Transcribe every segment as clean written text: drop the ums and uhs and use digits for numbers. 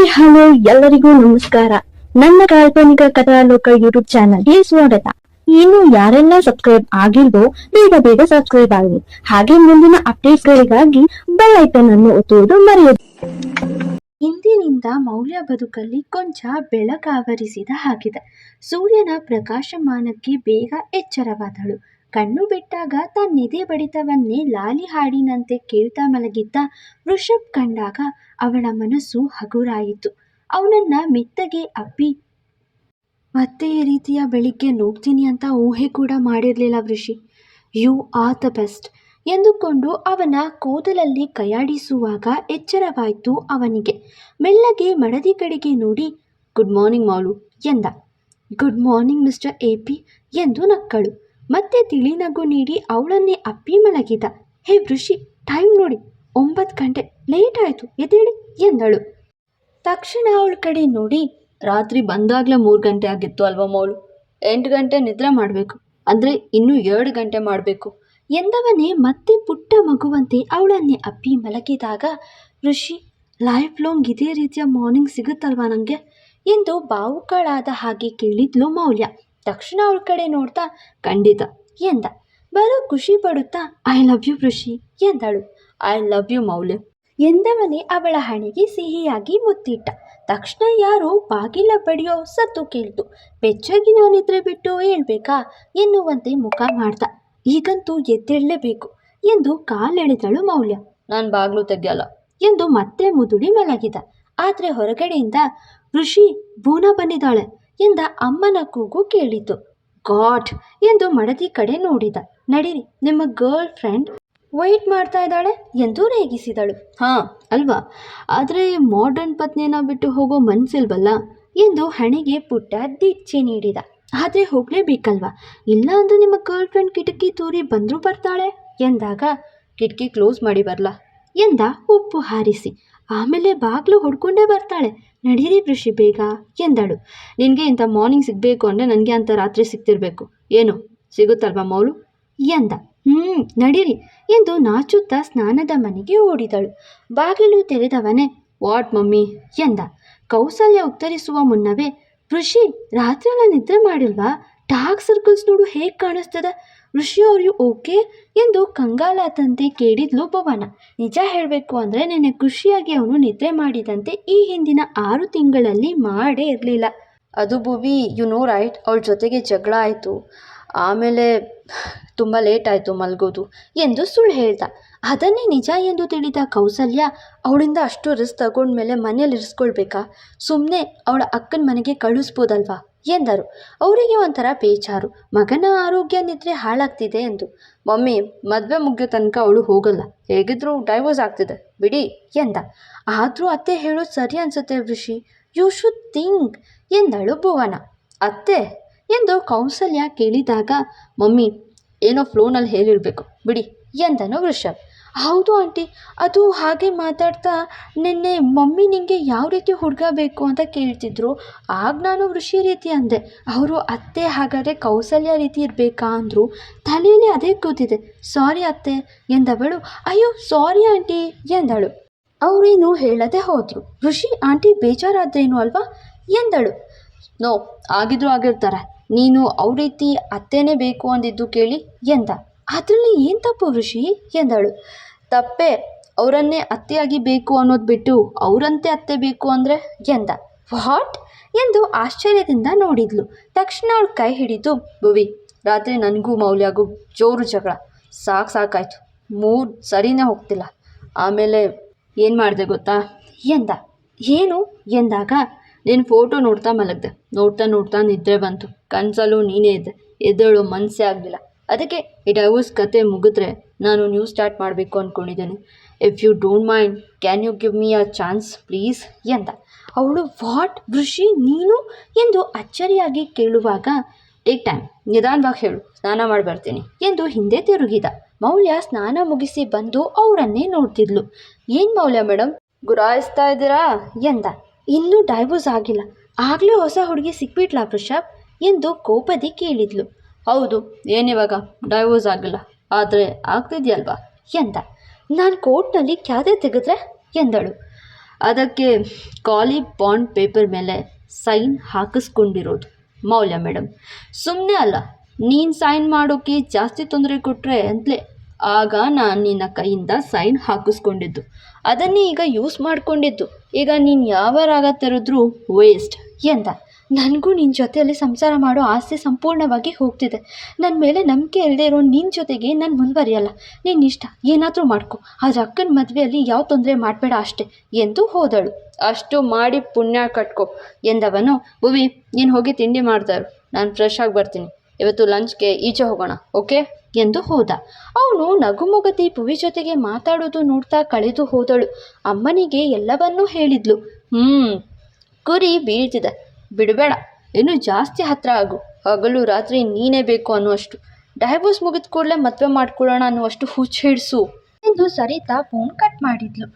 Hello ಎಲ್ಲರಿಗೂ ನಮಸ್ಕಾರ. ನನ್ನ ಕಾಲ್ಪನಿಕ ಕಥಾಲೋಕ ಯೂಟ್ಯೂಬ್ ಚಾನಲ್ಗೆ ಸ್ವಾಗತ. ಇನ್ನು ಯಾರೆಲ್ಲ ಸಬ್ಸ್ಕ್ರೈಬ್ ಆಗಿಲ್ವೋ ಬೇಗ ಬೇಗ ಸಬ್ಸ್ಕ್ರೈಬ್ ಆಗಿ, ಹಾಗೆ ಮುಂದಿನ ಅಪ್ಡೇಟ್ಗಳಿಗಾಗಿ ಬೆಲ್ ಐಕನ್ ಅನ್ನು ಒತ್ತುವುದು ಮರೆಯದು. ಇಂದಿನಿಂದ ಮೌಲ್ಯ ಬದುಕಲ್ಲಿ ಕೊಂಚ ಬೆಳಕಾವರಿಸಿದ ಹಾಗಿದೆ. ಸೂರ್ಯನ ಪ್ರಕಾಶಮಾನಕ್ಕೆ ಬೇಗ ಎಚ್ಚರವಾದಳು. ಕಣ್ಣು ಬಿಟ್ಟಾಗ ತನ್ನೆದೆ ಬಡಿತವನ್ನೇ ಲಾಲಿ ಹಾಡಿನಂತೆ ಕೇಳ್ತಾ ಮಲಗಿದ್ದ ವೃಷಭ್ ಕಂಡಾಗ ಅವಳ ಮನಸ್ಸು ಹಗುರಾಯಿತು. ಅವನನ್ನ ಮೆತ್ತಗೆ ಅಪ್ಪಿ ಮತ್ತೆ ಈ ರೀತಿಯ ಬೆಳಿಗ್ಗೆ ನೋಡ್ತೀನಿ ಅಂತ ಊಹೆ ಕೂಡ ಮಾಡಿರಲಿಲ್ಲ ವೃಷಿ. ಯು ಆರ್ ದ ಬೆಸ್ಟ್ ಎಂದುಕೊಂಡು ಅವನ ಕೂದಲಲ್ಲಿ ಕೈಯಾಡಿಸುವಾಗ ಎಚ್ಚರವಾಯಿತು ಅವನಿಗೆ. ಮೆಲ್ಲಗೆ ಮಡದಿ ಕಡೆಗೆ ನೋಡಿ ಗುಡ್ ಮಾರ್ನಿಂಗ್ ಮೌಲು ಎಂದ. ಗುಡ್ ಮಾರ್ನಿಂಗ್ ಮಿಸ್ಟರ್ AP ಎಂದು ನಕ್ಕಳು. ಮತ್ತೆ ತಿಳಿ ನಗು ನೀಡಿ ಅವಳನ್ನೇ ಅಪ್ಪಿ ಮಲಗಿದ. ಹೇ ವೃಷಿ, ಟೈಮ್ ನೋಡಿ 9 ಗಂಟೆ, ಲೇಟ್ ಆಯಿತು, ಎದ್ದೇಳಿ ಎಂದಳು. ತಕ್ಷಣ ಅವಳ ಕಡೆ ನೋಡಿ, ರಾತ್ರಿ ಬಂದಾಗಲೇ 3 ಗಂಟೆ ಆಗಿತ್ತು ಅಲ್ವಾ ಮೌಲು, 8 ಗಂಟೆ ನಿದ್ರೆ ಮಾಡಬೇಕು, ಅಂದರೆ ಇನ್ನೂ 2 ಗಂಟೆ ಮಾಡಬೇಕು ಎಂದವನೇ ಮತ್ತೆ ಪುಟ್ಟ ಮಗುವಂತೆ ಅವಳನ್ನೇ ಅಪ್ಪಿ ಮಲಗಿದಾಗ, ಋಷಿ ಲೈಫ್ ಲಾಂಗ್ ಇದೇ ರೀತಿಯ ಮಾರ್ನಿಂಗ್ ಸಿಗುತ್ತಲ್ವಾ ನನಗೆ ಎಂದು ಬಾವುಕಳಾದ ಹಾಗೆ ಕೇಳಿದ್ಲು ಮೌಲ್ಯ. ತಕ್ಷಣ ಅವಳ ಕಡೆ ನೋಡ್ತಾ ಖಂಡಿತ ಎಂದ. ಬರೋ ಖುಷಿ ಪಡುತ್ತಾ ಐ ಲವ್ ಯು ಋಷಿ ಎಂದಳು. ಐ ಲವ್ ಯು ಮೌಲ್ಯ ಎಂದವನೇ ಅವಳ ಹಣೆಗೆ ಸಿಹಿಯಾಗಿ ಮುತ್ತಿಟ್ಟ. ತಕ್ಷಣ ಯಾರೋ ಬಾಗಿಲ ಬಡಿಯೋ ಸದ್ದು ಕೇಳ್ತು. ಬೆಚ್ಚಗಿನ ನಿದ್ರೆ ಬಿಟ್ಟು ಹೇಳ್ಬೇಕಾ ಎನ್ನುವಂತೆ ಮುಖ ಮಾಡ್ದ. ಈಗಂತೂ ಎದ್ದೇಳಲೇಬೇಕು ಎಂದು ಕಾಲೆಳೆದಳು ಮೌಲ್ಯ. ನಾನು ಬಾಗ್ಲು ತೆಗೆಯಲ್ಲ ಎಂದು ಮತ್ತೆ ಮುದುಡಿ ಮಲಗಿದ. ಆದರೆ ಹೊರಗಡೆಯಿಂದ ಋಷಿ ಬೂನ ಬಂದಿದ್ದಾಳೆ ಎಂದ ಅಮ್ಮನ ಕೂಗು ಕೇಳಿತು. ಗಾಡ್ ಎಂದು ಮಡದಿ ಕಡೆ ನೋಡಿದ. ನಡೀರಿ, ನಿಮ್ಮ ಗರ್ಲ್ ಫ್ರೆಂಡ್ ವೆಯ್ಟ್ ಮಾಡ್ತಾ ಇದ್ದಾಳೆ ಎಂದು ರೇಗಿಸಿದಳು. ಹಾಂ ಅಲ್ವಾ, ಆದರೆ ಮಾಡರ್ನ್ ಪತ್ನಿಯನ್ನ ಬಿಟ್ಟು ಹೋಗೋ ಮನಸ್ಸಿಲ್ವಲ್ಲ ಎಂದು ಹಣೆಗೆ ಪುಟ್ಟ ದಿಚ್ಚೆ ನೀಡಿದ. ಆದರೆ ಹೋಗಲೇಬೇಕಲ್ವಾ, ಇಲ್ಲ ಅಂದರೆ ನಿಮ್ಮ ಗರ್ಲ್ ಫ್ರೆಂಡ್ ಕಿಟಕಿ ತೂರಿ ಬಂದರೂ ಬರ್ತಾಳೆ ಎಂದಾಗ, ಕಿಟಕಿ ಕ್ಲೋಸ್ ಮಾಡಿ ಬರಲಾ ಎಂದ ಉಪ್ಪು ಹಾರಿಸಿ. ಆಮೇಲೆ ಬಾಗಿಲು ಹೊಡ್ಕೊಂಡೇ ಬರ್ತಾಳೆ, ನಡೀರಿ ವೃಷಿ ಬೇಗ ಎಂದಳು. ನಿನಗೆ ಇಂಥ ಮಾರ್ನಿಂಗ್ ಸಿಗಬೇಕು ಅಂದರೆ ನನಗೆ ಅಂಥ ರಾತ್ರಿ ಸಿಗ್ತಿರ್ಬೇಕು, ಏನು ಸಿಗುತ್ತಲ್ವಾ ಮೌಲು ಎಂದ. ನಡೀರಿ ಎಂದು ನಾಚುತ್ತಾ ಸ್ನಾನದ ಮನೆಗೆ ಓಡಿದಳು. ಬಾಗಿಲು ತೆರೆದವನೇ ವಾಟ್ ಮಮ್ಮಿ ಎಂದ. ಕೌಸಲ್ಯ ಉತ್ತರಿಸುವ ಮುನ್ನವೇ, ಋಷಿ ರಾತ್ರಿಯೆಲ್ಲ ನಿದ್ರೆ ಮಾಡಿಲ್ವಾ, ಡಾರ್ಕ್ ಸರ್ಕಲ್ಸ್ ನೋಡು ಹೇಗೆ ಕಾಣಿಸ್ತದೆ, ಋಷಿ ಅವ್ರು ಓಕೆ ಎಂದು ಕಂಗಾಲಾದಂತೆ ಕೇಳಿದ್ಲು ಭುವನ. ನಿಜ ಹೇಳಬೇಕು ಅಂದರೆ ನೆನ್ನೆ ಖುಷಿಯಾಗಿ ಅವನು ನಿದ್ರೆ ಮಾಡಿದಂತೆ ಈ ಹಿಂದಿನ 6 ತಿಂಗಳಲ್ಲಿ ಮಾಡೇ ಇರಲಿಲ್ಲ. ಅದು ಭುವಿ, ಯು ನೋ ರೈಟ್, ಅವಳ ಜೊತೆಗೆ ಜಗಳ ಆಯಿತು, ಆಮೇಲೆ ತುಂಬ ಲೇಟ್ ಆಯಿತು ಮಲಗೋದು ಎಂದು ಸುಳ್ಳು ಹೇಳ್ದ. ಅದನ್ನೇ ನಿಜ ಎಂದು ತಿಳಿದ ಕೌಸಲ್ಯ, ಅವಳಿಂದ ಅಷ್ಟು ರಿಸ್ಕ್ ತಗೊಂಡ್ಮೇಲೆ ಮನೇಲಿ ಇರಿಸ್ಕೊಳ್ಬೇಕಾ, ಸುಮ್ಮನೆ ಅವಳ ಅಕ್ಕನ ಮನೆಗೆ ಕಳಿಸ್ಬೋದಲ್ವಾ ಎಂದರು. ಅವರಿಗೆ ಒಂಥರ ಬೇಜಾರು, ಮಗನ ಆರೋಗ್ಯ ನಿದ್ರೆ ಹಾಳಾಗ್ತಿದೆ ಎಂದು. ಮಮ್ಮಿ ಮದುವೆ ಮುಗಿಯೋ ತನಕ ಅವಳು ಹೋಗಲ್ಲ, ಹೇಗಿದ್ರೂ ಡೈವೋರ್ಸ್ ಆಗ್ತಿದೆ ಬಿಡಿ ಎಂದ. ಆದರೂ ಅತ್ತೆ ಹೇಳೋದು ಸರಿ ಅನಿಸುತ್ತೆ ವೃಷಿ, ಯು ಶುಡ್ ಥಿಂಕ್ ಎಂದಳು ಭುವನ. ಅತ್ತೆ ಎಂದು ಕೌಸಲ್ಯ ಕೇಳಿದಾಗ, ಮಮ್ಮಿ ಏನೋ ಫ್ಲೋನಲ್ಲಿ ಹೇಳಿರಬೇಕು ಬಿಡಿ ಎಂದನು ವೃಷಭ್. ಹೌದು ಆಂಟಿ, ಅದು ಹಾಗೆ ಮಾತಾಡ್ತಾ ನಿನ್ನೆ ಮಮ್ಮಿ ನಿಂಗೆ ಯಾವ ರೀತಿ ಹುಡುಗ ಬೇಕು ಅಂತ ಕೇಳ್ತಿದ್ರು, ಆಗ ನಾನು ವೃಷಿ ರೀತಿ ಅಂದೆ. ಅವರು ಅತ್ತೆ ಹಾಗಾದರೆ ಕೌಸಲ್ಯ ರೀತಿ ಇರಬೇಕಾ ಅಂದರು. ತಲೆಯಲ್ಲಿ ಅದೇ ಕೂತಿದೆ, ಸಾರಿ ಅತ್ತೆ ಎಂದವಳು. ಅಯ್ಯೋ ಸಾರಿ ಆಂಟಿ ಎಂದಳು. ಅವರೇನು ಹೇಳದೆ ಹೋದರು. ಋಷಿ ಆಂಟಿ ಬೇಜಾರಾದ್ರೇನು ಅಲ್ವಾ ಎಂದಳು. ನೋ, ಆಗಿದ್ರು ಆಗಿರ್ತಾರೆ, ನೀನು ಅವ್ರ ರೀತಿ ಅತ್ತೇನೇ ಬೇಕು ಅಂದಿದ್ದು ಕೇಳಿ ಎಂದ. ಅದರಲ್ಲಿ ಏನು ತಪ್ಪು ಋಷಿ ಎಂದಳು. ತಪ್ಪೇ, ಅವರನ್ನೇ ಅತ್ತೆಯಾಗಿ ಬೇಕು ಅನ್ನೋದು ಬಿಟ್ಟು ಅವರಂತೆ ಅತ್ತೆ ಬೇಕು ಅಂದರೆ ಎಂದ. ವಾಟ್ ಎಂದು ಆಶ್ಚರ್ಯದಿಂದ ನೋಡಿದ್ಲು. ತಕ್ಷಣ ಅವಳು ಕೈ ಹಿಡಿದು, ಭುವಿ ರಾತ್ರಿ ನನಗೂ ಮೌಲ್ಯಾಗೂ ಜೋರು ಜಗಳ, ಸಾಕಾಯ್ತು, ಮೂಡ್ ಸರಿನೇ ಹೋಗ್ತಿಲ್ಲ, ಆಮೇಲೆ ಏನು ಮಾಡಿದೆ ಗೊತ್ತಾ ಎಂದ. ಏನು ಎಂದಾಗ, ನೀನು ಫೋಟೋ ನೋಡ್ತಾ ಮಲಗ್ದೆ, ನೋಡ್ತಾ ನಿದ್ರೆ ಬಂತು, ಕನಸಲ್ಲೂ ನೀನೇ ಇದ್ದೆ, ಎದ್ದೇಳೋ ಮನಸ್ಸೇ ಆಗಲಿಲ್ಲ, ಅದಕ್ಕೆ ಈ ಡೈವೋರ್ಸ್ ಕತೆ ಮುಗಿದ್ರೆ ನಾನು ನ್ಯೂ ಸ್ಟಾರ್ಟ್ ಮಾಡಬೇಕು ಅಂದ್ಕೊಂಡಿದ್ದೇನೆ, if you don't mind can you give me a chance please ಎಂದ. ಅವಳು ವಾಟ್ ಋಷಿ ನೀನು ಎಂದು ಅಚ್ಚರಿಯಾಗಿ ಕೇಳುವಾಗ, ಟೇಕ್ ಟೈಮ್, ನಿಧಾನವಾಗಿ ಹೇಳು, ಸ್ನಾನ ಮಾಡಿ ಬರ್ತೀನಿ ಎಂದು ಹಿಂದೆ ತಿರುಗಿದ. ಮೌಲ್ಯ ಸ್ನಾನ ಮುಗಿಸಿ ಬಂದು ಅವರನ್ನೇ ನೋಡ್ತಿದ್ಲು. ಏನು ಮೌಲ್ಯ ಮೇಡಮ್ ಗುರಾಯಿಸ್ತಾ ಇದ್ದೀರಾ ಎಂದ. ಇನ್ನೂ ಡೈವೋರ್ಸ್ ಆಗಿಲ್ಲ, ಆಗಲೇ ಹೊಸ ಹುಡುಗಿ ಸಿಕ್ಬಿಟ್ಲಾ ವೃಷಭ್ ಎಂದು ಕೋಪದಿ ಕೇಳಿದ್ಲು. ಹೌದು, ಏನಿವಾಗ ಡೈವೋರ್ಸ್ ಆಗಿಲ್ಲ, ಆದರೆ ಆಗ್ತಿದೆಯಲ್ವಾ ಎಂದ. ನಾನು ಕೋರ್ಟ್ನಲ್ಲಿ ಕ್ಯಾದೆ ತೆಗೆದ್ರೆ ಎಂದಳು. ಅದಕ್ಕೆ ಖಾಲಿ ಬಾಂಡ್ ಪೇಪರ್ ಮೇಲೆ ಸೈನ್ ಹಾಕಿಸ್ಕೊಂಡಿರೋದು ಮೌಲ್ಯ ಮೇಡಮ್. ಸುಮ್ಮನೆ ಅಲ್ಲ, ನೀನು ಸೈನ್ ಮಾಡೋಕ್ಕೆ ಜಾಸ್ತಿ ತೊಂದರೆ ಕೊಟ್ಟರೆ ಅಂತಲೇ ಆಗ ನಾನು ನಿನ್ನ ಕೈಯಿಂದ ಸೈನ್ ಹಾಕಿಸ್ಕೊಂಡಿದ್ದು, ಅದನ್ನೇ ಈಗ ಯೂಸ್ ಮಾಡ್ಕೊಂಡಿದ್ದು. ಈಗ ನೀನು ಯಾವ ರಾಗ ತೆರೆದ್ರೂ ವೇಸ್ಟ್ ಎಂದ. ನನಗೂ ನಿನ್ನ ಜೊತೆಯಲ್ಲಿ ಸಂಸಾರ ಮಾಡೋ ಆಸೆ ಸಂಪೂರ್ಣವಾಗಿ ಹೋಗ್ತಿದೆ. ನನ್ನ ಮೇಲೆ ನಂಬಿಕೆ ಇಲ್ಲದೆ ಇರೋ ನಿನ್ನ ಜೊತೆಗೆ ನಾನು ಮುಂದುವರಿಯಲ್ಲ. ನಿನ್ನ ಇಷ್ಟ, ಏನಾದರೂ ಮಾಡ್ಕೊ, ಆದರೆ ಅಕ್ಕನ ಮದುವೆಯಲ್ಲಿ ಯಾವ ತೊಂದರೆ ಮಾಡಬೇಡ ಅಷ್ಟೇ ಎಂದು ಹೋದಳು. ಅಷ್ಟು ಮಾಡಿ ಪುಣ್ಯ ಕಟ್ಕೊ ಎಂದವನು, ಭುವಿ ನೀನು ಹೋಗಿ ತಿಂಡಿ ಮಾಡ್ತಾರು, ನಾನು ಫ್ರೆಶ್ ಆಗಿ ಬರ್ತೀನಿ, ಇವತ್ತು ಲಂಚ್ಗೆ ಈಚೆ ಹೋಗೋಣ ಓಕೆ ಎಂದು ಹೋದ. ಅವನು ನಗುಮೊಗತಿ ಭುವಿ ಜೊತೆಗೆ ಮಾತಾಡೋದು ನೋಡ್ತಾ ಕಳೆದು ಹೋದಳು. ಅಮ್ಮನಿಗೆ ಎಲ್ಲವನ್ನೂ ಹೇಳಿದ್ಲು. ಕುರಿ ಬೀಳ್ತಿದೆ, ಬಿಡಬೇಡ, ಇನ್ನೂ ಜಾಸ್ತಿ ಹತ್ರ ಆಗು, ಹಗಲು ರಾತ್ರಿ ನೀನೇ ಬೇಕು ಅನ್ನುವಷ್ಟು, ಡೈವೋರ್ಸ್ ಮುಗಿದ ಕೂಡಲೇ ಮದುವೆ ಮಾಡ್ಕೊಳ್ಳೋಣ ಅನ್ನುವಷ್ಟು ಹುಚ್ಚು ಹಿಡಿಸು ಎಂದು ಸರಿತಾ ಫೋನ್ ಕಟ್ ಮಾಡಿದ್ಲು.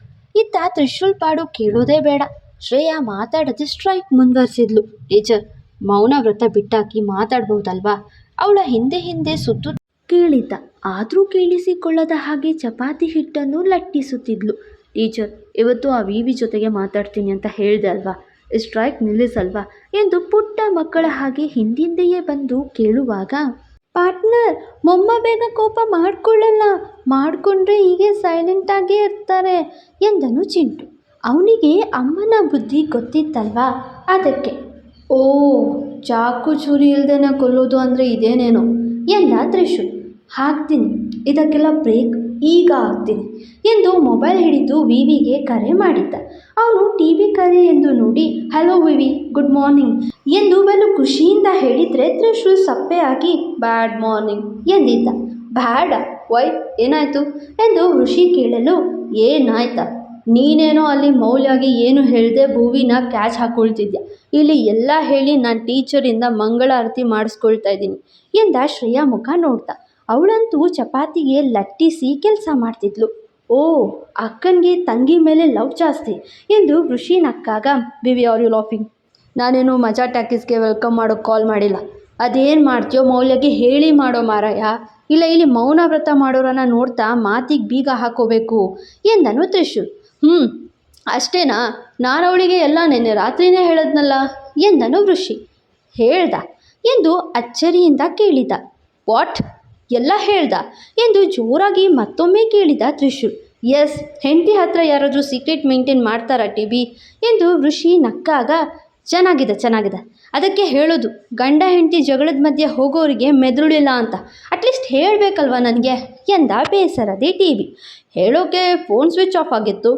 ಇತ್ತ ತ್ರಿಶೂಲ್ ಪಾಡು ಕೇಳೋದೇ ಬೇಡ. ಶ್ರೇಯಾ ಮಾತಾಡದೆ ಸ್ಟ್ರೈಕ್ ಮುಂದುವರಿಸಿದ್ಲು. ಟೀಚರ್, ಮೌನ ವ್ರತ ಬಿಟ್ಟಾಕಿ ಮಾತಾಡ್ಬಹುದಲ್ವಾ? ಅವಳ ಹಿಂದೆ ಹಿಂದೆ ಸುತ್ತು ಕೇಳಿದ್ದ. ಆದರೂ ಕೇಳಿಸಿಕೊಳ್ಳದ ಹಾಗೆ ಚಪಾತಿ ಹಿಟ್ಟನ್ನು ಲಟ್ಟಿಸುತ್ತಿದ್ಲು. ಟೀಚರ್, ಇವತ್ತು ಆ ವಿವಿ ಜೊತೆಗೆ ಮಾತಾಡ್ತೀನಿ ಅಂತ ಹೇಳಿದೆ ಅಲ್ವಾ, ಸ್ಟ್ರೈಕ್ ನಿಲ್ಲಿಸಲ್ವಾ ಎಂದು ಪುಟ್ಟ ಮಕ್ಕಳ ಹಾಗೆ ಹಿಂದಿಂದೆಯೇ ಬಂದು ಕೇಳುವಾಗ, ಪಾರ್ಟ್ನರ್ ಮೊಮ್ಮ ಬೇಗ ಕೋಪ ಮಾಡಿಕೊಳ್ಳಲ್ಲ, ಮಾಡಿಕೊಂಡ್ರೆ ಹೀಗೆ ಸೈಲೆಂಟಾಗೇ ಇರ್ತಾರೆ ಎಂದನು ಚಿಂಟು. ಅವನಿಗೆ ಅಮ್ಮನ ಬುದ್ಧಿ ಗೊತ್ತಿತ್ತಲ್ವಾ, ಅದಕ್ಕೆ. ಓ, ಚಾಕು ಚೂರಿ ಇಲ್ದೇನೆ ಕೊಲ್ಲೋದು ಅಂದರೆ ಇದೇನೇನೋ ಎಂದ ತ್ರಿಶೂಲ್. ಹಾಕ್ತೀನಿ, ಇದಕ್ಕೆಲ್ಲ ಬ್ರೇಕ್ ಈಗ ಹಾಕ್ತೀನಿ ಎಂದು ಮೊಬೈಲ್ ಹಿಡಿದು ವಿವಿಗೆ ಕರೆ ಮಾಡಿದ್ದ. ಅವನು ಟಿವಿ ಕರೆ ಎಂದು ನೋಡಿ, ಹಲೋ ವಿವಿ, ಗುಡ್ ಮಾರ್ನಿಂಗ್ ಎಂದು ಬಲು ಖುಷಿಯಿಂದ ಹೇಳಿದರೆ ತ್ರಿಶೂಲ್ ಸಪ್ಪೆಯಾಗಿ ಬ್ಯಾಡ್ ಮಾರ್ನಿಂಗ್ ಎಂದಿದ್ದ. ಬ್ಯಾಡ, ವೈ, ಏನಾಯಿತು ಎಂದು ಋಷಿ ಕೇಳಲು, ಏನಾಯ್ತಾ, ನೀನೇನೋ ಅಲ್ಲಿ ಮೌಲ್ಯಾಗಿ ಏನು ಹೇಳಿದೆ ಭೂವಿನ ಕ್ಯಾಚ್ ಹಾಕ್ಕೊಳ್ತಿದ್ಯಾ, ಇಲ್ಲಿ ಎಲ್ಲ ಹೇಳಿ ನಾನು ಟೀಚರಿಂದ ಮಂಗಳಾರತಿ ಮಾಡಿಸ್ಕೊಳ್ತಾ ಇದ್ದೀನಿ ಎಂದ ಶ್ರೇಯಾ ಮುಖ ನೋಡ್ತಾ. ಅವಳಂತೂ ಚಪಾತಿಗೆ ಲಟ್ಟಿಸಿ ಕೆಲಸ ಮಾಡ್ತಿದ್ಲು. ಓ, ಅಕ್ಕನಿಗೆ ತಂಗಿ ಮೇಲೆ ಲವ್ ಜಾಸ್ತಿ ಎಂದು ಋಷಿ ನಕ್ಕಾಗ, ಬಿವಿ ಆರ್ ಯು ಲಾಫಿಂಗ್? ನಾನೇನು ಮಜಾ ಟ್ಯಾಕಿಸ್ಗೆ ವೆಲ್ಕಮ್ ಮಾಡೋಕ್ಕೆ ಕಾಲ್ ಮಾಡಿಲ್ಲ. ಅದೇನು ಮಾಡ್ತೀಯೋ ಮೌಲ್ಯಗೆ ಹೇಳಿ ಮಾಡೋ ಮಾರಾಯ, ಇಲ್ಲ ಇಲ್ಲಿ ಮೌನ ವ್ರತ ಮಾಡೋರನ್ನ ನೋಡ್ತಾ ಮಾತಿಗೆ ಬೀಗ ಹಾಕೋಬೇಕು ಎಂದನು ತ್ರಿಶೂಲ್. ಅಷ್ಟೇನಾ, ನಾನು ಅವಳಿಗೆ ಎಲ್ಲ ನೆನ್ನೆ ರಾತ್ರಿನೇ ಹೇಳದ್ನಲ್ಲ ಎಂದನು ಋಷಿ. ಹೇಳ್ದ ಎಂದು ಅಚ್ಚರಿಯಿಂದ ಕೇಳಿದ. ವಾಟ್, ಎಲ್ಲ ಹೇಳ್ದ ಎಂದು ಜೋರಾಗಿ ಮತ್ತೊಮ್ಮೆ ಕೇಳಿದ ತ್ರಿಶೂಲ್. ಎಸ್, ಹೆಂಡತಿ ಹತ್ರ ಯಾರಾದರೂ ಸೀಕ್ರೆಟ್ ಮೇಂಟೈನ್ ಮಾಡ್ತಾರಾ ಟಿಬಿ ಎಂದು ಋಷಿ ನಕ್ಕಾಗ, ಚೆನ್ನಾಗಿದೆ, ಅದಕ್ಕೆ ಹೇಳೋದು, ಗಂಡ ಹೆಂಡತಿ ಜಗಳದ ಮಧ್ಯೆ ಹೋಗೋರಿಗೆ ಮೆದುಳಿಲ್ಲ ಅಂತ ಅಟ್ಲೀಸ್ಟ್ ಹೇಳಬೇಕಲ್ವ ನನಗೆ ಎಂದ ಬೇಸರದೆ ಟಿವಿ. ಹೇಳೋಕೆ ಫೋನ್ ಸ್ವಿಚ್ ಆಫ್ ಆಗಿತ್ತು,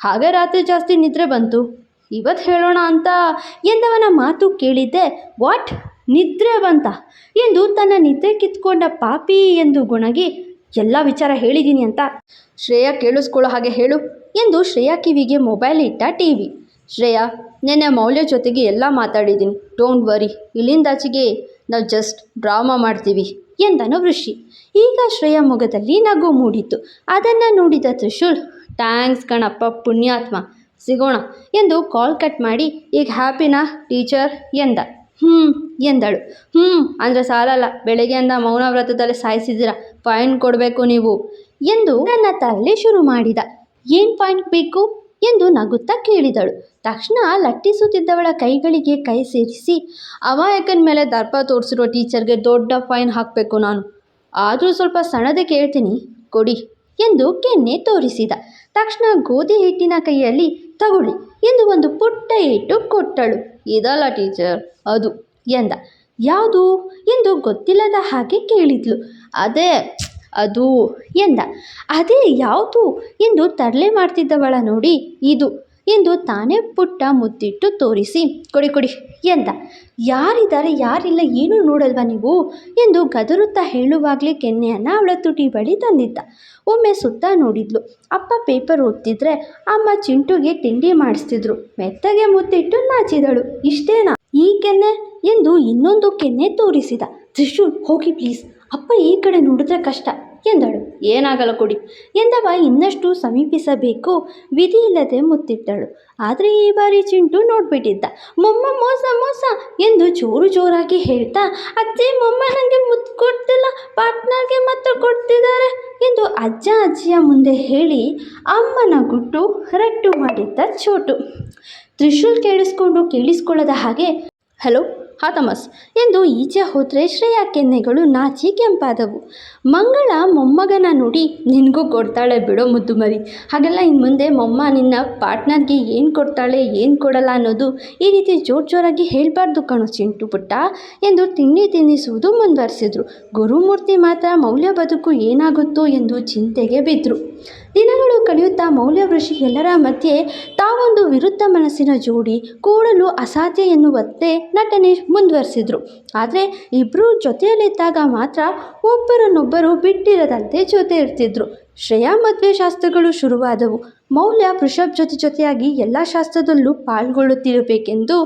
ಹಾಗೆ ರಾತ್ರಿ ಜಾಸ್ತಿ ನಿದ್ರೆ ಬಂತು, ಇವತ್ತು ಹೇಳೋಣ ಅಂತ ಎಂದವನ ಮಾತು ಕೇಳಿದ್ದೆ. ವಾಟ್, ನಿದ್ರೆ ಬಂತ ಎಂದು ತನ್ನ ನಿದ್ರೆ ಕಿತ್ಕೊಂಡ ಪಾಪಿ ಎಂದು ಗೊಣಗಿ, ಎಲ್ಲ ವಿಚಾರ ಹೇಳಿದ್ದೀನಿ ಅಂತ ಶ್ರೇಯಾ ಕೇಳಿಸ್ಕೊಳ್ಳೋ ಹಾಗೆ ಹೇಳು ಎಂದು ಶ್ರೇಯಾ ಕಿವಿಗೆ ಮೊಬೈಲ್ ಇಟ್ಟ ಟಿವಿ. ಶ್ರೇಯಾ, ನೆನ್ನೆ ಮೌಲ್ಯ ಜೊತೆಗೆ ಎಲ್ಲ ಮಾತಾಡಿದ್ದೀನಿ, ಡೋಂಟ್ ವರಿ, ಇಲ್ಲಿಂದಾಚೆಗೆ ನಾವು ಜಸ್ಟ್ ಡ್ರಾಮಾ ಮಾಡ್ತೀವಿ ಎಂದನು ಋಷಿ. ಈಗ ಶ್ರೇಯಾ ಮೊಗದಲ್ಲಿ ನಗು ಮೂಡಿತ್ತು. ಅದನ್ನು ನೋಡಿದ ತ್ರಿಶೂಲ್, ಥ್ಯಾಂಕ್ಸ್ ಕಣಪ್ಪ ಪುಣ್ಯಾತ್ಮ, ಸಿಗೋಣ ಎಂದು ಕಾಲ್ ಕಟ್ ಮಾಡಿ, ಈಗ ಹ್ಯಾಪಿನಾ ಟೀಚರ್ ಎಂದ. ಎಂದಳು. ಅಂದರೆ ಸಾಲಲ್ಲ, ಬೆಳಗ್ಗೆಯಿಂದ ಮೌನ ವ್ರತದಲ್ಲಿ ಸಾಯಿಸಿದ್ದೀರ, ಫೈನ್ ಕೊಡಬೇಕು ನೀವು ಎಂದು ನನ್ನ ತರಲೆ ಶುರು ಮಾಡಿದ. ಏನು ಫೈನ್ ಬೇಕು ಎಂದು ನಗುತ್ತಾ ಕೇಳಿದಳು. ತಕ್ಷಣ ಲಟ್ಟಿಸುತ್ತಿದ್ದವಳ ಕೈಗಳಿಗೆ ಕೈ ಸೇರಿಸಿ, ಅಮಾಯಕನ ಮೇಲೆ ದರ್ಪ ತೋರಿಸಿರೋ ಟೀಚರ್ಗೆ ದೊಡ್ಡ ಫೈನ್ ಹಾಕಬೇಕು ನಾನು, ಆದರೂ ಸ್ವಲ್ಪ ಸಣ್ಣದೇ ಕೇಳ್ತೀನಿ ಕೊಡಿ ಎಂದು ಕೆನ್ನೆ ತೋರಿಸಿದ. ತಕ್ಷಣ ಗೋಧಿ ಹಿಟ್ಟಿನ ಕೈಯಲ್ಲಿ ತಗೊಳ್ಳಿ ಎಂದು ಒಂದು ಪುಟ್ಟ ಏಟು ಕೊಟ್ಟಳು. ಇದಲ್ಲ ಟೀಚರ್, ಅದು ಎಂದ. ಯಾವುದು ಎಂದು ಗೊತ್ತಿಲ್ಲದ ಹಾಗೆ ಕೇಳಿದ್ಲು. ಅದೇ ಅದು ಎಂದ. ಅದೇ ಯಾವುದು ಎಂದು ತರಲೆ ಮಾಡ್ತಿದ್ದವಳ ನೋಡಿ, ಇದು ಎಂದು ತಾನೇ ಪುಟ್ಟ ಮುತ್ತಿಟ್ಟು ತೋರಿಸಿ, ಕೊಡಿ ಎಂದ. ಯಾರಿದ್ದಾರೆ ಯಾರಿಲ್ಲ ಏನೂ ನೋಡಲ್ವಾ ನೀವು ಎಂದು ಗದರುತ್ತಾ ಹೇಳುವಾಗಲೇ ಕೆನ್ನೆಯನ್ನು ಅವಳ ತುಟಿ ಬಳಿ ತಂದಿದ್ದ. ಒಮ್ಮೆ ಸುತ್ತ ನೋಡಿದ್ಲು. ಅಪ್ಪ ಪೇಪರ್ ಓದ್ತಿದ್ರೆ ಅಮ್ಮ ಚಿಂಟುಗೆ ತಿಂಡಿ ಮಾಡಿಸ್ತಿದ್ರು. ಮೆತ್ತಗೆ ಮುತ್ತಿಟ್ಟು ನಾಚಿದಳು. ಇಷ್ಟೇನಾ ಈ ಕೆನ್ನೆ ಎಂದು ಇನ್ನೊಂದು ಕೆನ್ನೆ ತೋರಿಸಿದ. ತ್ರಿಶೂಲ್, ಹೋಗಿ ಪ್ಲೀಸ್, ಅಪ್ಪ ಈ ಕಡೆ ನೋಡಿದ್ರೆ ಕಷ್ಟ ಎಂದಳು. ಏನಾಗಲ್ಲ ಕೊಡಿ ಎಂದವ ಇನ್ನಷ್ಟು ಸಮೀಪಿಸಬೇಕು, ವಿಧಿ ಇಲ್ಲದೆ ಮುತ್ತಿಟ್ಟಳು. ಆದರೆ ಈ ಬಾರಿ ಚಿಂಟು ನೋಡ್ಬಿಟ್ಟಿದ್ದ. ಮೊಮ್ಮ ಮೋಸ ಮೋಸ ಎಂದು ಜೋರಾಗಿ ಹೇಳ್ತಾ, ಅಜ್ಜಿ ಮೊಮ್ಮ ನನಗೆ ಮುತ್ತು ಕೊಡ್ತಿಲ್ಲ, ಪಾರ್ಟ್ನರ್ಗೆ ಮಾತ್ರ ಕೊಡ್ತಿದ್ದಾರೆ ಎಂದು ಅಜ್ಜಿಯ ಮುಂದೆ ಹೇಳಿ ಅಮ್ಮನ ಗುಟ್ಟು ರಟ್ಟು ಮಾಡಿದ್ದ ಚೋಟು. ತ್ರಿಶೂಲ್ ಕೇಳಿಸ್ಕೊಳ್ಳದ ಹಾಗೆ ಹಲೋ ಥಾಮಸ್ ಎಂದು ಈಚೆ ಹೋದರೆ ಶ್ರೇಯಾ ಕೆನ್ನೆಗಳು ನಾಚಿ ಕೆಂಪಾದವು. ಮಂಗಳ ಮೊಮ್ಮಗನ ನೋಡಿ, ನಿನಗೂ ಕೊಡ್ತಾಳೆ ಬಿಡೋ ಮುದ್ದು ಮರಿ, ಹಾಗೆಲ್ಲ ಇನ್ನು ಮುಂದೆ ಮೊಮ್ಮ ನಿನ್ನ ಪಾರ್ಟ್ನರ್ಗೆ ಏನು ಕೊಡ್ತಾಳೆ ಏನು ಕೊಡಲ್ಲ ಅನ್ನೋದು ಈ ರೀತಿ ಜೋರಾಗಿ ಹೇಳಬಾರ್ದು ಕಣೋ ಚಿಂಟು ಪುಟ್ಟ ಎಂದು ತಿನ್ನಿಸುವುದು ಮುಂದುವರಿಸಿದ್ರು. ಗುರುಮೂರ್ತಿ ಮಾತ್ರ ಮೌಲ್ಯ ಬದುಕು ಏನಾಗುತ್ತೋ ಎಂದು ಚಿಂತೆಗೆ ಬಿದ್ದರು. ದಿನಗಳು ಕಳೆಯುತ್ತಾ ಮೌಲ್ಯ ಋಷಿ ಎಲ್ಲರ ಮಧ್ಯೆ ತಾವೊಂದು ವಿರುದ್ಧ ಮನಸ್ಸಿನ ಜೋಡಿ, ಕೂಡಲು ಅಸಾಧ್ಯ ಎನ್ನುವಂತೆ ನಟನೆ ಮುಂದುವರಿಸಿದ್ರು. ಆದರೆ ಇಬ್ಬರು ಜೊತೆಯಲ್ಲಿದ್ದಾಗ ಮಾತ್ರ ಒಬ್ಬರನ್ನೊಬ್ಬರು ಬಿಟ್ಟಿರದಂತೆ ಜೊತೆ ಇರ್ತಿದ್ರು. ಶ್ರೇಯಾ ಮದುವೆ ಶಾಸ್ತ್ರಗಳು ಶುರುವಾದವು. ಮೌಲ್ಯ ವೃಷಭ್ ಜೊತೆಯಾಗಿ ಎಲ್ಲ ಶಾಸ್ತ್ರದಲ್ಲೂ ಪಾಲ್ಗೊಳ್ಳುತ್ತಿರಬೇಕೆಂದು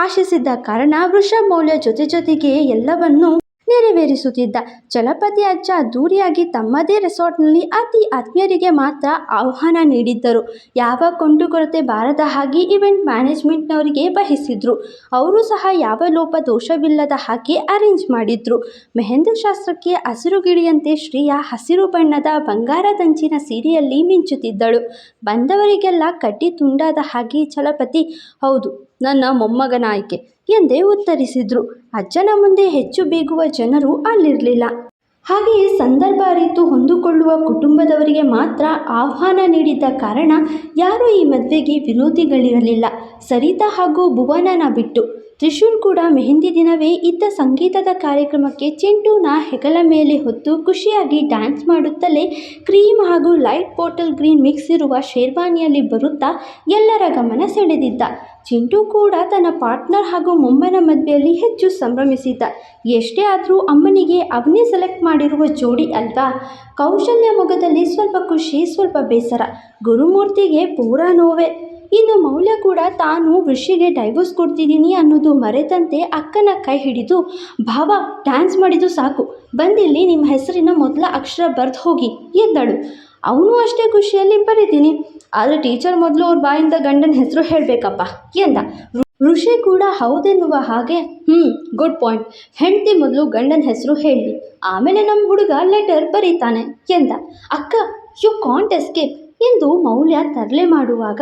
ಆಶಿಸಿದ್ದ ಕಾರಣ ವೃಷಭ್ ಮೌಲ್ಯ ಜೊತೆಗೆ ಎಲ್ಲವನ್ನೂ ನೆರವೇರಿಸುತ್ತಿದ್ದ. ಚಲಪತಿ ಅಜ್ಜ ಅದ್ದೂರಿಯಾಗಿ ತಮ್ಮದೇ ರೆಸಾರ್ಟ್ನಲ್ಲಿ ಅತಿ ಆತ್ಮೀಯರಿಗೆ ಮಾತ್ರ ಆಹ್ವಾನ ನೀಡಿದ್ದರು. ಯಾವ ಕೊಂಡುಕೊರತೆ ಬಾರದ ಹಾಗೆ ಇವೆಂಟ್ ಮ್ಯಾನೇಜ್ಮೆಂಟ್ನವರಿಗೆ ವಹಿಸಿದ್ರು. ಅವರು ಸಹ ಯಾವ ಲೋಪ ದೋಷವಿಲ್ಲದ ಹಾಗೆ ಅರೇಂಜ್ ಮಾಡಿದ್ರು. ಮೆಹಂದಿ ಶಾಸ್ತ್ರಕ್ಕೆ ಹಸಿರು ಗಿಳಿಯಂತೆ ಶ್ರೇಯಾ ಹಸಿರು ಬಣ್ಣದ ಬಂಗಾರದಂಚಿನ ಸೀರೆಯಲ್ಲಿ ಮಿಂಚುತ್ತಿದ್ದಳು. ಬಂದವರಿಗೆಲ್ಲ ಕಡ್ಡಿ ತುಂಡಾದ ಹಾಗೆ ಚಲಪತಿ, ಹೌದು, ನನ್ನ ಮೊಮ್ಮಗನ ಆಯ್ಕೆ ಎಂದೇ ಉತ್ತರಿಸಿದ್ರು. ಅಜ್ಜನ ಮುಂದೆ ಹೆಚ್ಚು ಬೇಗುವ ಜನರು ಅಲ್ಲಿರಲಿಲ್ಲ. ಹಾಗೆಯೇ ಸಂದರ್ಭ ಅರಿತು ಹೊಂದಿಕೊಳ್ಳುವ ಕುಟುಂಬದವರಿಗೆ ಮಾತ್ರ ಆಹ್ವಾನ ನೀಡಿದ್ದ ಕಾರಣ ಯಾರೂ ಈ ಮದುವೆಗೆ ವಿರೋಧಿಗಳಿರಲಿಲ್ಲ, ಸರಿತಾ ಹಾಗೂ ಭುವನನ ಬಿಟ್ಟು. ತ್ರಿಶೂಲ್ ಕೂಡ ಮೆಹಂದಿ ದಿನವೇ ಇದ್ದ ಸಂಗೀತದ ಕಾರ್ಯಕ್ರಮಕ್ಕೆ ಚಿಂಟುನ ಹೆಗಲ ಮೇಲೆ ಹೊತ್ತು ಖುಷಿಯಾಗಿ ಡ್ಯಾನ್ಸ್ ಮಾಡುತ್ತಲೇ ಕ್ರೀಮ್ ಹಾಗೂ ಲೈಟ್ ಬಾಟಲ್ ಗ್ರೀನ್ ಮಿಕ್ಸ್ ಇರುವ ಶೇರ್ವಾನಿಯಲ್ಲಿ ಬರುತ್ತಾ ಎಲ್ಲರ ಗಮನ ಸೆಳೆದಿದ್ದ. ಚಿಂಟು ಕೂಡ ತನ್ನ ಪಾರ್ಟ್ನರ್ ಹಾಗೂ ಮೊಮ್ಮನ ಮದುವೆಯಲ್ಲಿ ಹೆಚ್ಚು ಸಂಭ್ರಮಿಸಿದ್ದ. ಎಷ್ಟೇ ಆದರೂ ಅಮ್ಮನಿಗೆ ಅವನೇ ಸೆಲೆಕ್ಟ್ ಮಾಡಿರುವ ಜೋಡಿ ಅಲ್ವಾ. ಕೌಶಲ್ಯ ಮೊಗದಲ್ಲಿ ಸ್ವಲ್ಪ ಖುಷಿ, ಸ್ವಲ್ಪ ಬೇಸರ. ಗುರುಮೂರ್ತಿಗೆ ಪೂರಾ ನೋವೇ. ಇನ್ನು ಮೌಲ್ಯ ಕೂಡ ತಾನು ಋಷಿಗೆ ಡೈವೋರ್ಸ್ ಕೊಡ್ತಿದ್ದೀನಿ ಅನ್ನೋದು ಮರೆತಂತೆ ಅಕ್ಕನ ಕೈ ಹಿಡಿದು, ಭಾವ ಡ್ಯಾನ್ಸ್ ಮಾಡಿದ್ದು ಸಾಕು, ಬಂದಿಲ್ಲಿ ನಿಮ್ಮ ಹೆಸರಿನ ಮೊದಲ ಅಕ್ಷರ ಬರೆದು ಹೋಗಿ ಎಂದಳು. ಅವನು ಅಷ್ಟೇ ಖುಷಿಯಲ್ಲಿ ಬರೀತೀನಿ, ಆದರೆ ಟೀಚರ್ ಮೊದಲು ಅವ್ರ ಬಾಯಿಂದ ಗಂಡನ ಹೆಸರು ಹೇಳಬೇಕಪ್ಪ ಎಂದ. ಋಷಿ ಕೂಡ ಹೌದೆನ್ನುವ ಹಾಗೆ, ಗುಡ್ ಪಾಯಿಂಟ್, ಹೆಂಡತಿ ಮೊದಲು ಗಂಡನ ಹೆಸರು ಹೇಳಿ, ಆಮೇಲೆ ನಮ್ಮ ಹುಡುಗ ಲೆಟರ್ ಬರೀತಾನೆ ಎಂದ. ಅಕ್ಕ, ಯು ಕಾಂಟ್ ಎಸ್ಕೇಪ್ ಎಂದು ಮೌಲ್ಯ ತರಲೆ ಮಾಡುವಾಗ,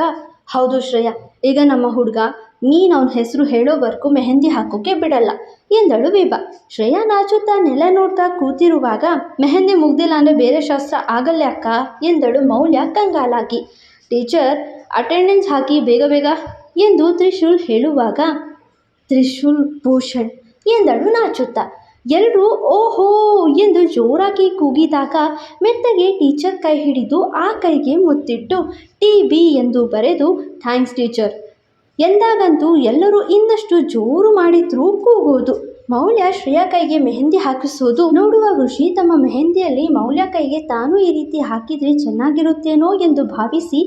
ಹೌದು ಶ್ರೇಯಾ, ಈಗ ನಮ್ಮ ಹುಡುಗ ನೀನು ಅವನ ಹೆಸರು ಹೇಳೋವರೆಗೂ ಮೆಹಂದಿ ಹಾಕೋಕೆ ಬಿಡಲ್ಲ ಎಂದಳು ವಿಭಾ. ಶ್ರೇಯಾ ನಾಚುತ್ತಾ ನೆಲ ನೋಡ್ತಾ ಕೂತಿರುವಾಗ, ಮೆಹಂದಿ ಮುಗ್ದಿಲ್ಲ ಅಂದರೆ ಬೇರೆ ಶಾಸ್ತ್ರ ಆಗಲ್ಲ ಅಕ್ಕ ಎಂದಳು ಮೌಲ್ಯ ಕಂಗಾಲಾಗಿ. ಟೀಚರ್ ಅಟೆಂಡೆನ್ಸ್ ಹಾಕಿ ಬೇಗ ಎಂದು ತ್ರಿಶೂಲ್ ಹೇಳುವಾಗ, ತ್ರಿಶೂಲ್ ಭೂಷಣ್ ಎಂದಳು ನಾಚುತ್ತಾ. ಎಲ್ಲರೂ ಓಹೋ ಎಂದು ಜೋರಾಗಿ ಕೂಗಿದಾಗ ಮೆತ್ತಗೆ ಟೀಚರ್ ಕೈ ಹಿಡಿದು ಆ ಕೈಗೆ ಮುತ್ತಿಟ್ಟು TB ಎಂದು ಬರೆದು ಥ್ಯಾಂಕ್ಸ್ ಟೀಚರ್ ಎಂದಾಗಂತೂ ಎಲ್ಲರೂ ಇನ್ನಷ್ಟು ಜೋರು ಮಾಡಿದ್ರು ಕೂಗೋದು. ಮೌಲ್ಯ ಶ್ರೇಯಾ ಕೈಗೆ ಮೆಹಂದಿ ಹಾಕಿಸೋದು ನೋಡುವ ಋಷಿ ತಮ್ಮ ಮೆಹಂದಿಯಲ್ಲಿ ಮೌಲ್ಯ ಕೈಗೆ ತಾನು ಈ ರೀತಿ ಹಾಕಿದರೆ ಚೆನ್ನಾಗಿರುತ್ತೇನೋ ಎಂದು ಭಾವಿಸಿ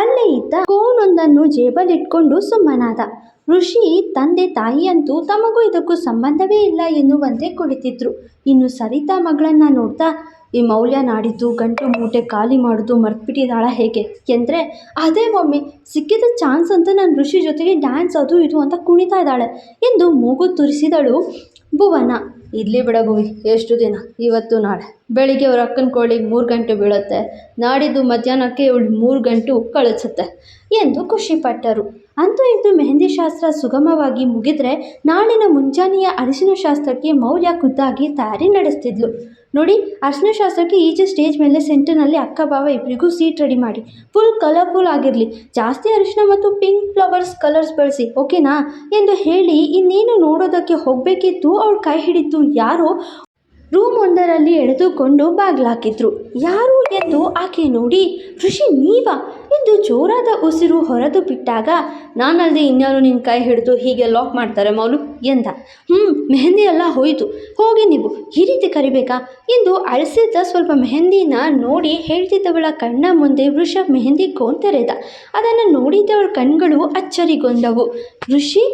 ಅಲ್ಲೇ ಇದ್ದ ಕೋನೊಂದನ್ನು ಜೇಬಲ್ಲಿಟ್ಕೊಂಡು ಸುಮ್ಮನಾದ. ಋಷಿ ತಂದೆ ತಾಯಿಯಂತೂ ತಮಗೂ ಇದಕ್ಕೂ ಸಂಬಂಧವೇ ಇಲ್ಲ ಎನ್ನುವಂತೆ ಕುಳಿತಿದ್ರು. ಇನ್ನು ಸರಿತಾ ಮಗಳನ್ನ ನೋಡ್ತಾ, ಈ ಮೌಲ್ಯ ನಾಡಿದ್ದು ಗಂಟು ಮೂಟೆ ಖಾಲಿ ಮಾಡೋದು ಮರ್ತ್ಬಿಟ್ಟಿದ್ದಾಳ ಹೇಗೆ ಎಂದರೆ, ಅದೇ ಮಮ್ಮಿ, ಸಿಕ್ಕಿದ ಚಾನ್ಸ್ ಅಂತ ನಾನು ಋಷಿ ಜೊತೆಗೆ ಡ್ಯಾನ್ಸ್ ಅದು ಇದು ಅಂತ ಕುಣಿತಾ ಇದ್ದಾಳೆ ಎಂದು ಮೂಗು ತುರಿಸಿದಳು ಭುವನ. ಇರಲಿ ಬಿಡ ಭುವಿ, ಎಷ್ಟು ದಿನ, ಇವತ್ತು ನಾಳೆ ಬೆಳಿಗ್ಗೆ ಅವ್ರ ಅಕ್ಕನ ಕೋಳಿಗೆ 3 ಗಂಟೆ ಬೀಳುತ್ತೆ, ನಾಡಿದ್ದು ಮಧ್ಯಾಹ್ನಕ್ಕೆ ಇವಳು 3 ಗಂಟೆ ಕಳಿಸುತ್ತೆ ಎಂದು ಖುಷಿಪಟ್ಟರು. ಅಂತೂ ಇಂದು ಮೆಹಂದಿ ಶಾಸ್ತ್ರ ಸುಗಮವಾಗಿ ಮುಗಿದ್ರೆ ನಾಳಿನ ಮುಂಜಾನೆಯ ಅರಿಶಿನ ಶಾಸ್ತ್ರಕ್ಕೆ ಮೌಲ್ಯ ಖುದ್ದಾಗಿ ತಯಾರಿ ನಡೆಸ್ತಿದ್ಲು. ನೋಡಿ, ಅರಿಶಿನ ಶಾಸ್ತ್ರಕ್ಕೆ ಈಚೆ ಸ್ಟೇಜ್ ಮೇಲೆ ಸೆಂಟರ್ನಲ್ಲಿ ಅಕ್ಕ ಭಾವ ಇಬ್ಬರಿಗೂ ಸೀಟ್ ರೆಡಿ ಮಾಡಿ, ಫುಲ್ ಕಲರ್ಫುಲ್ ಆಗಿರಲಿ, ಜಾಸ್ತಿ ಅರಿಶಿನ ಮತ್ತು ಪಿಂಕ್ ಫ್ಲವರ್ಸ್ ಕಲರ್ಸ್ ಬಳಸಿ, ಓಕೆನಾ ಎಂದು ಹೇಳಿ ಇನ್ನೇನು ನೋಡೋದಕ್ಕೆ ಹೋಗಬೇಕಿತ್ತು. ಅವಳು ಕೈ ಹಿಡಿದು ಯಾರೋ ರೂಮ್ ಒಂದರಲ್ಲಿ ಎಳೆದುಕೊಂಡು ಬಾಗ್ಲಾಕಿದ್ರು. ಯಾರು ಎಂದು ಆಕೆ ನೋಡಿ, ಋಷಿ ನೀವಾ ಎಂದು ಜೋರಾದ ಉಸಿರು ಹೊರದು ಬಿಟ್ಟಾಗ, ನಾನಲ್ಲದೆ ಇನ್ಯಾರು ನಿನ್ನ ಕೈ ಹಿಡಿದು ಹೀಗೆ ಲಾಕ್ ಮಾಡ್ತಾರೆ ಮೌಲು ಎಂದ. ಮೆಹಂದಿ ಎಲ್ಲ ಹೋಯಿತು, ಹೋಗಿ ನೀವು ಈ ರೀತಿ ಕರಿಬೇಕಾ ಎಂದು ಅಳಿಸಿದ್ದ ಸ್ವಲ್ಪ ಮೆಹಂದಿನ ನೋಡಿ ಹೇಳ್ತಿದ್ದವಳ ಕಣ್ಣ ಮುಂದೆ ವೃಷಭ್ ಮೆಹಂದಿ ಕೋನ್ ತೆರೆದ. ಅದನ್ನು ನೋಡಿದ್ದವಳ ಕಣ್ಗಳು ಅಚ್ಚರಿಗೊಂಡವು. ಋಷಿ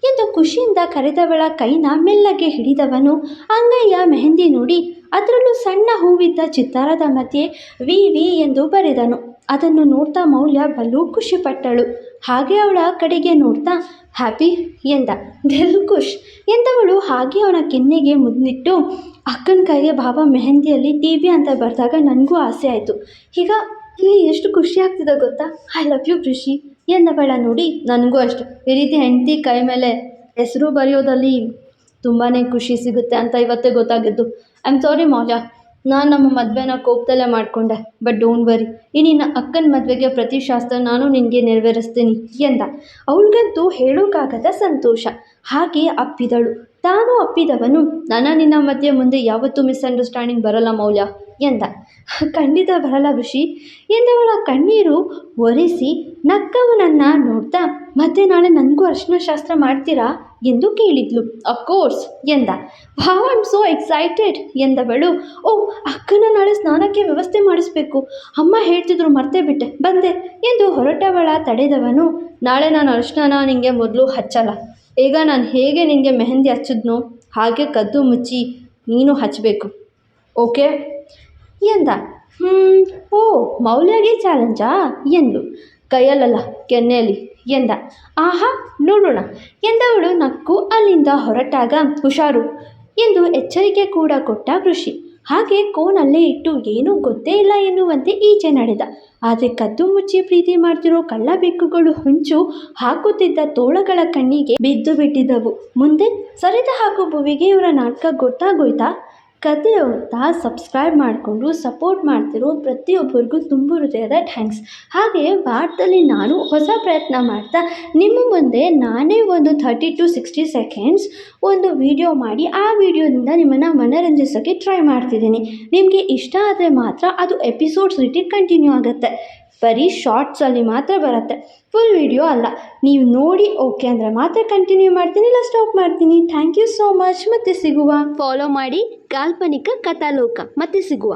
ಎಂದು ಖುಷಿಯಿಂದ ಕರೆದವಳ ಕೈನ ಮೆಲ್ಲಗೆ ಹಿಡಿದವನು ಅಂಗೈಯ ಮೆಹಂದಿ ನೋಡಿ, ಅದರಲ್ಲೂ ಸಣ್ಣ ಹೂವಿದ್ದ ಚಿತ್ತಾರದ ಮಧ್ಯೆ ವಿ ವಿ ಎಂದು ಬರೆದನು. ಅದನ್ನು ನೋಡ್ತಾ ಮೌಲ್ಯ ಬಲು ಖುಷಿಪಟ್ಟಳು. ಹಾಗೆ ಅವಳ ಕಡೆಗೆ ನೋಡ್ತಾ ಹ್ಯಾಪಿ ಎಂದ. ದಿಲ್ ಖುಷ್ ಎಂದವಳು ಹಾಗೆ ಅವನ ಕೆನ್ನೆಗೆ ಮುದ್ದಿಟ್ಟು ಅಕ್ಕನ ಕೈಗೆ ಭಾವ ಮೆಹಂದಿಯಲ್ಲಿ ದಿವ್ಯ ಅಂತ ಬರೆದಾಗ ನನಗೂ ಆಸೆ ಆಯಿತು. ಈಗ ಇಲ್ಲಿ ಎಷ್ಟು ಖುಷಿ ಆಗ್ತಿದೆ ಗೊತ್ತಾ. ಐ ಲವ್ ಯು ಕೃಷಿ ಎಂದವಳ ನೋಡಿ ನನಗೂ ಅಷ್ಟು. ಈ ರೀತಿ ಹೆಂಡತಿ ಕೈ ಮೇಲೆ ಹೆಸರು ಬರೆಯೋದಲ್ಲಿ ತುಂಬಾ ಖುಷಿ ಸಿಗುತ್ತೆ ಅಂತ ಇವತ್ತೇ ಗೊತ್ತಾಗಿದ್ದು. ಐ ಆಮ್ ಸಾರಿ ಮೌಲ್ಯ, ನಾನು ನಮ್ಮ ಮದುವೆನ ಕೋಪದಲ್ಲೇ ಮಾಡಿಕೊಂಡೆ. ಬಟ್ ಡೋಂಟ್ ವರಿ, ಈ ನಿನ್ನ ಅಕ್ಕನ ಮದುವೆಗೆ ಪ್ರತಿ ಶಾಸ್ತ್ರ ನಾನು ನಿನಗೆ ನೆರವೇರಿಸ್ತೀನಿ ಎಂದ. ಅವಳಿಗಂತೂ ಹೇಳೋಕ್ಕಾಗದ ಸಂತೋಷ. ಹಾಗೆ ಅಪ್ಪಿದಳು. ತಾನು ಅಪ್ಪಿದವನು ನಿನ್ನ ಮಧ್ಯೆ ಮುಂದೆ ಯಾವತ್ತೂ ಮಿಸ್ಅಂಡರ್ಸ್ಟ್ಯಾಂಡಿಂಗ್ ಬರಲ್ಲ ಮೌಲ್ಯ ಎಂದ. ಖಂಡಿತ ಬರಲ್ಲ ಋಷಿ ಎಂದವಳ ಕಣ್ಣೀರು ಒರೆಸಿ ನಕ್ಕವನನ್ನು ನೋಡ್ತಾ ಮತ್ತೆ ನಾಳೆ ನನಗೂ ಅರ್ಶಿನ ಶಾಸ್ತ್ರ ಮಾಡ್ತೀರಾ ಎಂದು ಕೇಳಿದ್ಲು. ಅಫ್ಕೋರ್ಸ್ ಎಂದ. Wow, I am so excited ಎಂದವಳು. ಓ, ಅಕ್ಕನ ನಾಳೆ ಸ್ನಾನಕ್ಕೆ ವ್ಯವಸ್ಥೆ ಮಾಡಿಸ್ಬೇಕು, ಅಮ್ಮ ಹೇಳ್ತಿದ್ರು ಮರ್ತೇ ಬಿಟ್ಟೆ, ಬಂದೆ ಎಂದು ಹೊರಟವಳ ತಡೆದವನು ನಾಳೆ ನಾನು ಅರ್ಶಿನ ನಿನಗೆ ಮೊದಲು ಹಚ್ಚಲ್ಲ. ಈಗ ನಾನು ಹೇಗೆ ನಿನಗೆ ಮೆಹಂದಿ ಹಚ್ಚಿದ್ನೋ ಹಾಗೆ ಕದ್ದು ಮುಚ್ಚಿ ನೀನು ಹಚ್ಚಬೇಕು, ಓಕೆ ಎಂದ. ಓ, ಮೌಲ್ಯಗೆ ಚಾಲೆಂಜಾ ಎಂದ್ಲು. ಕೈಯಲ್ಲಲ್ಲ, ಕೆನ್ನೆಯಲ್ಲಿ ಎಂದ. ಆಹಾ, ನೋಡೋಣ ಎಂದವಳು ನಕ್ಕು ಅಲ್ಲಿಂದ ಹೊರಟಾಗ ಹುಷಾರು ಎಂದು ಎಚ್ಚರಿಕೆ ಕೂಡ ಕೊಟ್ಟ ಋಷಿ. ಹಾಗೆ ಕೋನಲ್ಲೇ ಇಟ್ಟು ಏನೂ ಗೊತ್ತೇ ಇಲ್ಲ ಎನ್ನುವಂತೆ ಈಚೆ ನಡೆದ. ಆದರೆ ಕದ್ದು ಮುಚ್ಚಿ ಪ್ರೀತಿ ಮಾಡ್ತಿರೋ ಕಳ್ಳ ಬೆಕ್ಕುಗಳು ಹೊಂಚು ಹಾಕುತ್ತಿದ್ದ ತೋಳಗಳ ಕಣ್ಣಿಗೆ ಬಿದ್ದು ಬಿಟ್ಟಿದ್ದವು. ಮುಂದೆ ಸರಿದ ಹಾಗೂ ಭುವಿಗೆ ಇವರ ನಾಟಕ ಗೊತ್ತಾಗೋಯ್ತಾ? ಕತೆ ಓದ್ತಾ ಸಬ್ಸ್ಕ್ರೈಬ್ ಮಾಡಿಕೊಂಡು ಸಪೋರ್ಟ್ ಮಾಡ್ತಿರೋ ಪ್ರತಿಯೊಬ್ಬರಿಗೂ ತುಂಬ ಹೃದಯದ ಥ್ಯಾಂಕ್ಸ್. ಹಾಗೆ ವಾರದಲ್ಲಿ ನಾನು ಹೊಸ ಪ್ರಯತ್ನ ಮಾಡ್ತಾ ನಿಮ್ಮ ಮುಂದೆ ನಾನೇ ಒಂದು 30 to 60 ಸೆಕೆಂಡ್ಸ್ ಒಂದು ವಿಡಿಯೋ ಮಾಡಿ ಆ ವಿಡಿಯೋದಿಂದ ನಿಮ್ಮನ್ನು ಮನರಂಜಿಸೋಕ್ಕೆ ಟ್ರೈ ಮಾಡ್ತಿದ್ದೀನಿ. ನಿಮಗೆ ಇಷ್ಟ ಆದರೆ ಮಾತ್ರ ಅದು ಎಪಿಸೋಡ್ಸ್ ರೀತಿ ಕಂಟಿನ್ಯೂ ಆಗುತ್ತೆ. ಬರೀ ಶಾರ್ಟ್ಸಲ್ಲಿ ಮಾತ್ರ ಬರುತ್ತೆ, ಫುಲ್ ವಿಡಿಯೋ ಅಲ್ಲ. ನೀವು ನೋಡಿ ಓಕೆ ಅಂದರೆ ಮಾತ್ರ ಕಂಟಿನ್ಯೂ ಮಾಡ್ತೀನಿ, ಇಲ್ಲ ಸ್ಟಾಪ್ ಮಾಡ್ತೀನಿ. Thank you so much. ಮತ್ತೆ ಸಿಗುವ. ಫಾಲೋ ಮಾಡಿ ಕಾಲ್ಪನಿಕ ಕಥಾಲೋಕ. ಮತ್ತೆ ಸಿಗುವ.